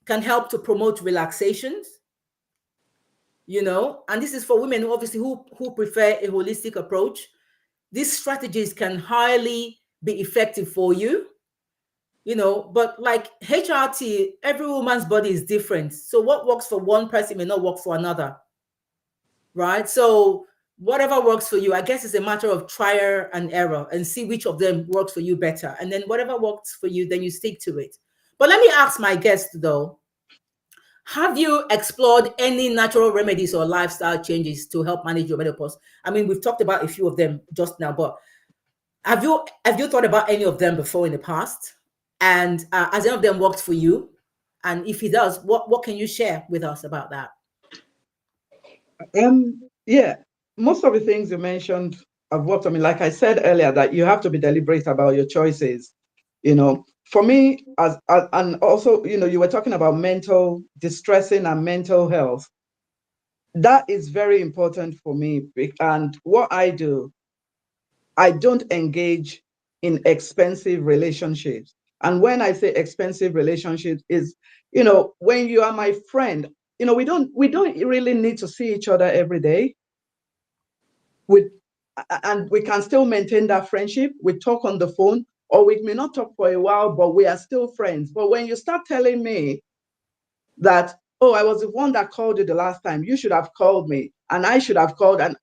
can help to promote relaxations, and this is for women who obviously who prefer a holistic approach. These strategies can highly be effective for you, but like HRT, every woman's body is different. So what works for one person may not work for another, right? So whatever works for you, I guess it's a matter of trial and error and see which of them works for you better. And then whatever works for you, then you stick to it. But let me ask my guest though, have you explored any natural remedies or lifestyle changes to help manage your menopause? I mean, we've talked about a few of them just now, but have you thought about any of them before in the past? And has any of them worked for you? And if it does, what can you share with us about that? Yeah, most of the things you mentioned have worked on me. Like I said earlier, that you have to be deliberate about your choices. For me, and also, you were talking about mental distressing and mental health. That is very important for me. And what I do, I don't engage in expensive relationships. And when I say expensive relationships is, when you are my friend, we don't really need to see each other every day. With and we can still maintain that friendship. We talk on the phone, or we may not talk for a while, but we are still friends. But when you start telling me that, oh, I was the one that called you the last time, you should have called me, and I should have called, and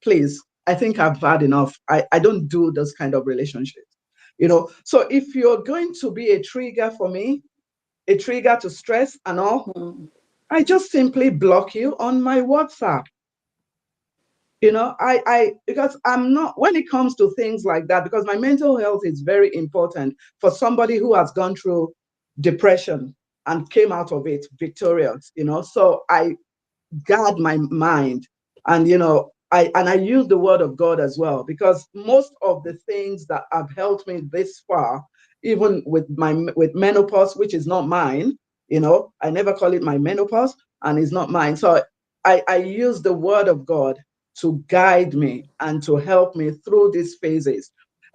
please, I think I've had enough. I don't do those kind of relationships. So if you're going to be a trigger for me, a trigger to stress and all, I just simply block you on my WhatsApp. I because I'm not, when it comes to things like that, because my mental health is very important for somebody who has gone through depression and came out of it victorious. So I guard my mind, and I use the word of God as well, because most of the things that have helped me this far, even with menopause, which is not mine, I never call it my menopause, and it's not mine. So I use the word of God to guide me and to help me through these phases.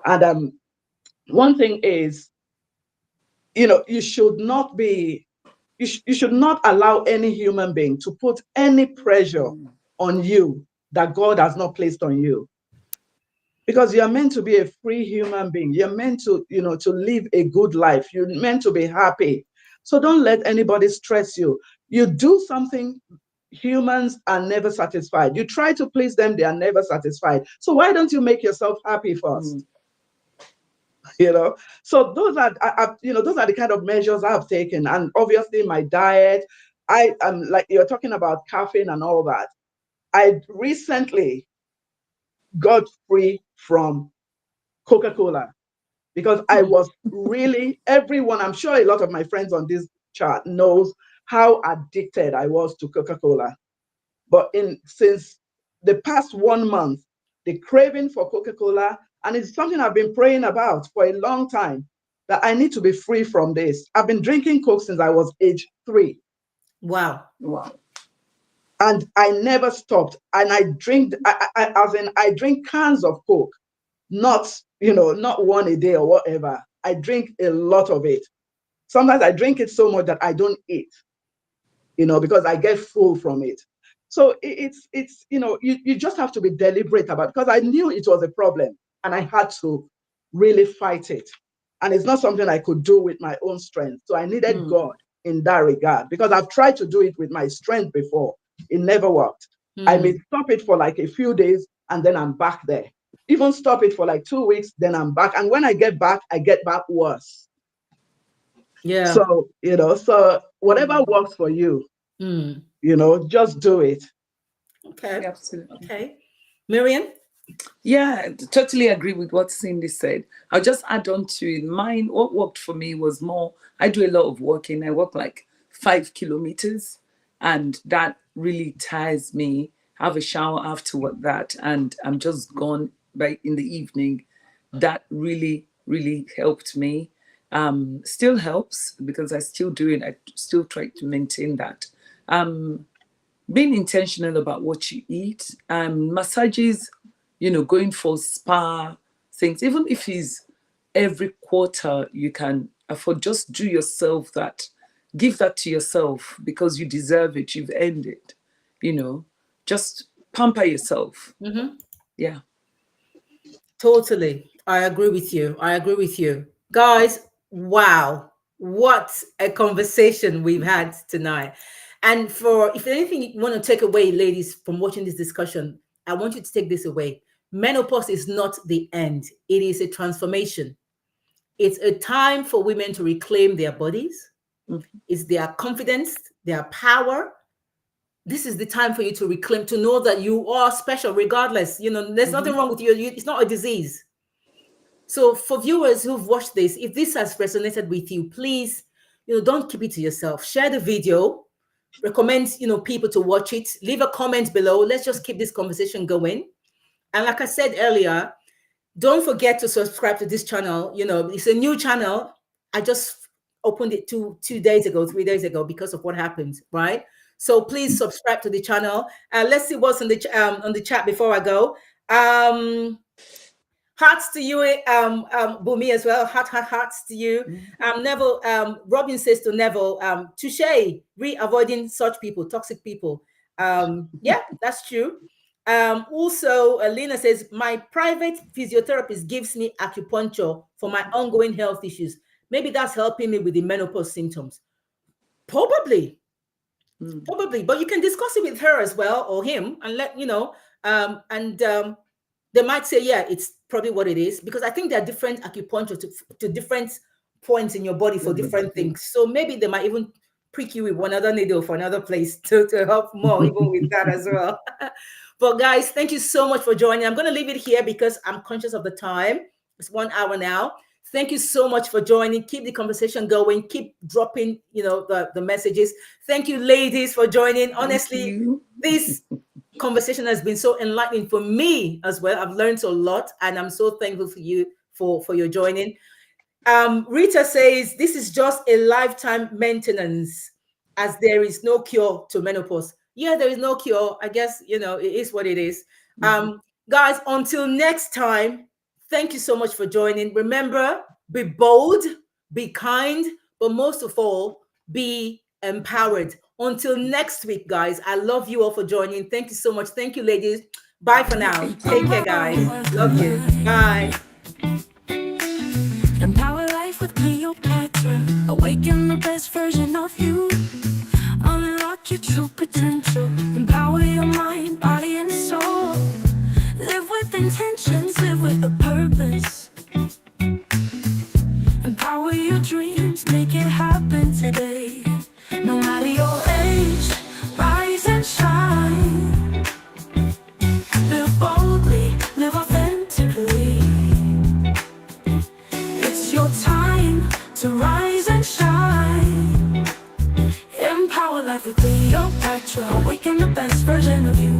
And one thing is, you should not be you should not allow any human being to put any pressure on you that God has not placed on you. Because you're meant to be a free human being. You're meant to live a good life. You're meant to be happy. So don't let anybody stress you. You do something, humans are never satisfied. You try to please them, they are never satisfied. So why don't you make yourself happy first? So those are the kind of measures I've taken. And obviously my diet, I am, like you're talking about caffeine and all that. I recently got free from Coca-Cola, because I was really, everyone, I'm sure a lot of my friends on this chat knows how addicted I was to Coca-Cola. But since the past 1 month, the craving for Coca-Cola, and it's something I've been praying about for a long time, that I need to be free from this. I've been drinking Coke since I was age 3. Wow. Wow. And I never stopped. And I drink cans of Coke, not one a day or whatever. I drink a lot of it. Sometimes I drink it so much that I don't eat, because I get full from it. So it's you just have to be deliberate about it, because I knew it was a problem and I had to really fight it. And it's not something I could do with my own strength. So I needed God in that regard, because I've tried to do it with my strength before. It never worked. I may stop it for like a few days and then I'm back there. Even stop it for like 2 weeks, then I'm back. And when I get back worse. Yeah. So whatever works for you, just do it. Okay. Absolutely. Okay. Miriam? Yeah, I totally agree with what Cindy said. I'll just add on to it. Mine, what worked for me was more, I do a lot of walking. I walk like 5 kilometers, and that really tires me. I have a shower after that, and I'm just gone by in the evening. That really, really helped me. Still helps because I still do it. I still try to maintain that. Being intentional about what you eat, massages, going for spa things, even if it's every quarter you can afford, just do yourself that, give that to yourself because you deserve it, you've earned it, just pamper yourself. Yeah. Totally. I agree with you. I agree with you. Guys, wow. What a conversation we've had tonight. And if anything you want to take away, ladies, from watching this discussion, I want you to take this away. Menopause is not the end, it is a transformation. It's a time for women to reclaim their bodies, it's their confidence, their power. This is the time for you to reclaim, to know that you are special regardless. There's nothing wrong with you. It's not a disease. So for viewers who've watched this, if this has resonated with you, please, don't keep it to yourself. Share the video, recommend, people to watch it. Leave a comment below. Let's just keep this conversation going. And like I said earlier, don't forget to subscribe to this channel. It's a new channel. I just opened it 3 days ago because of what happened, right? So please subscribe to the channel. Let's see what's on the chat before I go. Hearts to you, Bumi as well. Hearts to you. Neville, Robin says to Neville, touche, avoiding such people, toxic people. Yeah, that's true. Also, Lena says, my private physiotherapist gives me acupuncture for my ongoing health issues. Maybe that's helping me with the menopause symptoms. Probably, but you can discuss it with her as well, or him, and let they might say, yeah, it's probably what it is, because I think there are different acupuncture to different points in your body for different things. So maybe they might even prick you with one other needle for another place to help more, even with that as well. But guys, thank you so much for joining. I'm going to leave it here because I'm conscious of the time. It's 1 hour now. Thank you so much for joining. Keep the conversation going. Keep dropping, the messages. Thank you, ladies, for joining. Honestly, this conversation has been so enlightening for me as well. I've learned a lot, and I'm so thankful for you for your joining. Rita says this is just a lifetime maintenance, as there is no cure to menopause. Yeah, there is no cure. I guess it is what it is. Guys, until next time, thank you so much for joining. Remember, be bold, be kind, but most of all, be empowered. Until next week, guys, I love you all for joining. Thank you so much. Thank you, ladies. Bye for now. Take care, guys. Love you. Bye. Empower life with Cleopatra. Awaken the best version of you. Unlock your true potential. Empower your mind, body, and soul. Live with intentions, live with a purpose. Empower your dreams, make it happen today. No matter your age, rise and shine. Live boldly, live authentically. It's your time to rise and shine. Empower life with Cleopatra. Awaken the best version of you.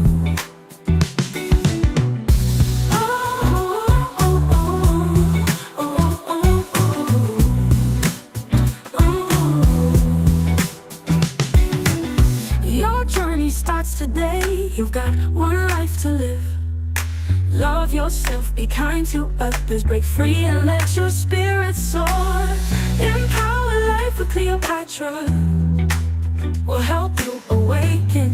Starts today. You've got one life to live. Love yourself, be kind to others, break free and let your spirit soar. Empower life with Cleopatra will help you awaken.